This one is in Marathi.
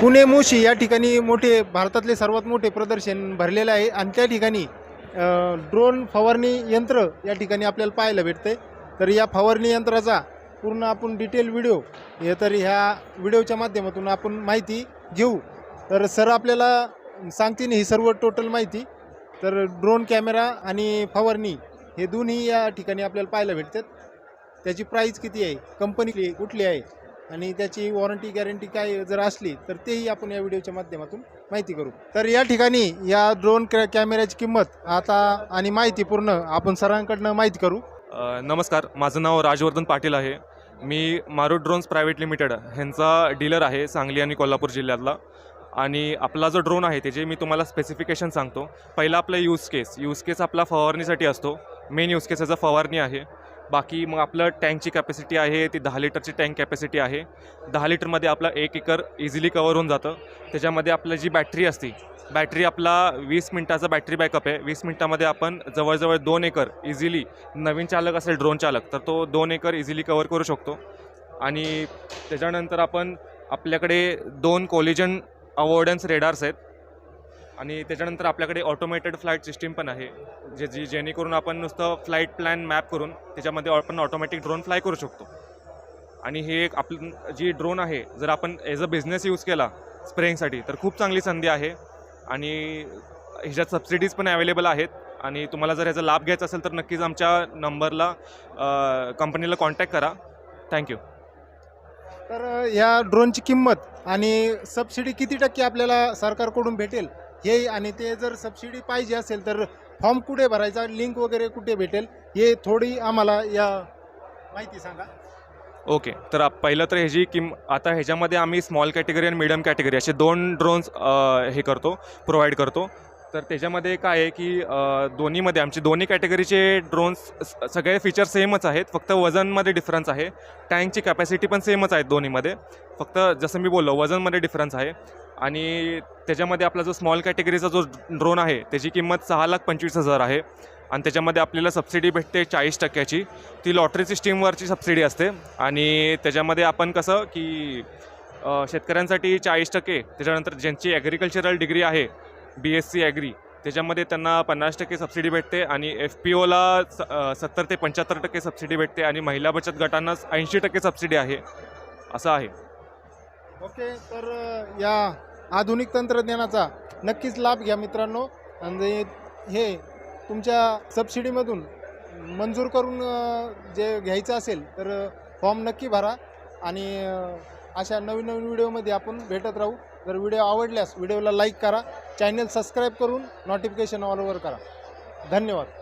पुणे मुशी या ठिकाणी मोठे भारतातले सर्वात मोठे प्रदर्शन भरलेलं आहे आणि त्या ठिकाणी ड्रोन फवारणी यंत्र या ठिकाणी आपल्याला पाहायला भेटते। तर या फवारणी यंत्राचा पूर्ण आपण डिटेल व्हिडिओ हे तर ह्या व्हिडिओच्या माध्यमातून आपण माहिती घेऊ। तर सर आपल्याला सांगतील ही सर्व टोटल माहिती। तर ड्रोन कॅमेरा आणि फवारणी हे दोन्ही या ठिकाणी आपल्याला पाहायला भेटतात। त्याची प्राइस किती आहे, कंपनी कुठली आहे आणि त्याची वॉरंटी गॅरंटी काय जर असली तर तेही आपण या व्हिडिओच्या माध्यमातून माहिती करू। तर या ठिकाणी या ड्रोन कॅमेऱ्याची किंमत आता आणि माहिती पूर्ण आपण सरांकडनं माहिती करू। नमस्कार, माझं नाव राजवर्धन पाटील आहे। मी मारुत ड्रोन्स प्रायव्हेट लिमिटेड ह्यांचा डीलर आहे सांगली आणि कोल्हापूर जिल्ह्यातला। आणि आपला जो ड्रोन आहे त्याचे मी तुम्हाला स्पेसिफिकेशन सांगतो। पहिला आपला यूज केस आपला फवारणीसाठी असतो। मेन यूज केस याचा फवारणी आहे। बाकी मग आपलं टँकची कॅपॅसिटी आहे ती 10 लिटरची टँक कॅपॅसिटी आहे। 10 लिटरमध्ये आपला 1 एकर इझिली कवर होऊन जातं। त्याच्यामध्ये आपलं जी बॅटरी असते, बॅटरी आपला 20 मिनटाचा बॅटरी बॅकअप आहे। 20 मिनटामध्ये आपण जवळजवळ 2 एकर इझिली, नवीन चालक असेल ड्रोन चालक तर तो 2 एकर इझिली कवर करू शकतो। आणि त्याच्यानंतर आपल्याकडे 2 कोलिजन अवॉर्डन्स रेडार्स आहेत आणि त्याच्यानंतर आपल्याकडे ऑटोमेटेड फ्लाईट सिस्टीम पण आहे जेणेकरून आपण नुसतं फ्लाईट प्लॅन मॅप करून त्याच्यामध्ये आपण ऑटोमॅटिक ड्रोन फ्लाय करू शकतो। आणि हे एक आपली जी ड्रोन आहे जर आपण ॲज अ बिझनेस यूज केला स्प्रेइंगसाठी तर खूप चांगली संधी आहे। आणि ह्याच्यात सबसिडीज पण अवेलेबल आहेत आणि तुम्हाला जर ह्याचा लाभ घ्यायचा असेल तर नक्कीच आमच्या नंबरला कंपनीला कॉन्टॅक्ट करा। थँक्यू। तर या ड्रोनची किंमत आणि सबसिडी किती टक्के आपल्याला सरकारकडून भेटेल हे, आणि ते जर सबसिडी पाहिजे असेल तर फॉर्म कुठे भरायचा, लिंक वगैरे कुठे भेटेल हे थोडी आम्हाला या माहिती सांगा। ओके, तर पहिलं तर ह्याची आता ह्याच्यामध्ये आम्ही स्मॉल कॅटेगरी आणि मिडियम कॅटेगरी असे 2 ड्रोन्स प्रोव्हाइड करतो। तर त्याच्यामध्ये काय आहे की दोन्हीमध्ये आमचे दोन्ही कॅटेगरीचे ड्रोन्स सगळे फीचर सेमच आहेत, फक्त वजनमध्ये डिफरन्स आहे। टँकची कॅपॅसिटी पण सेमच आहे दोन्हीमध्ये, फक्त जसं मी बोललो वजनमध्ये डिफरन्स आहे। आणि त्याच्यामध्ये आपला जो स्मॉल कॅटेगरीचा जो ड्रोन आहे त्याची किंमत 6,25,000 आहे आणि त्याच्यामध्ये आपल्याला सबसिडी भेटते 40%ची। ती लॉटरी सिस्टीमवरची सबसिडी असते आणि त्याच्यामध्ये आपण कसं की शेतकऱ्यांसाठी 40%, त्याच्यानंतर ज्यांची ॲग्रिकल्चरल डिग्री आहे BSc ॲग्री त्याच्यामध्ये त्यांना 50% सबसिडी भेटते आणि FPOला 70 ते 75% सबसिडी भेटते आणि महिला बचत गटांना 80% सबसिडी आहे, असं आहे। ओके, तर या आधुनिक तंत्रज्ञानाचा नक्कीच लाभ घ्या मित्रांनो। आणि हे तुमच्या सबसिडीमधून मंजूर करून जे घ्यायचं असेल तर फॉर्म नक्की भरा। आणि अशा नवीन नवीन व्हिडिओमध्ये आपण भेटत राहू। जर व्हिडिओ आवडल्यास व्हिडिओला लाईक करा, चॅनल सबस्क्राईब करून नोटिफिकेशन ऑलवर करा। धन्यवाद।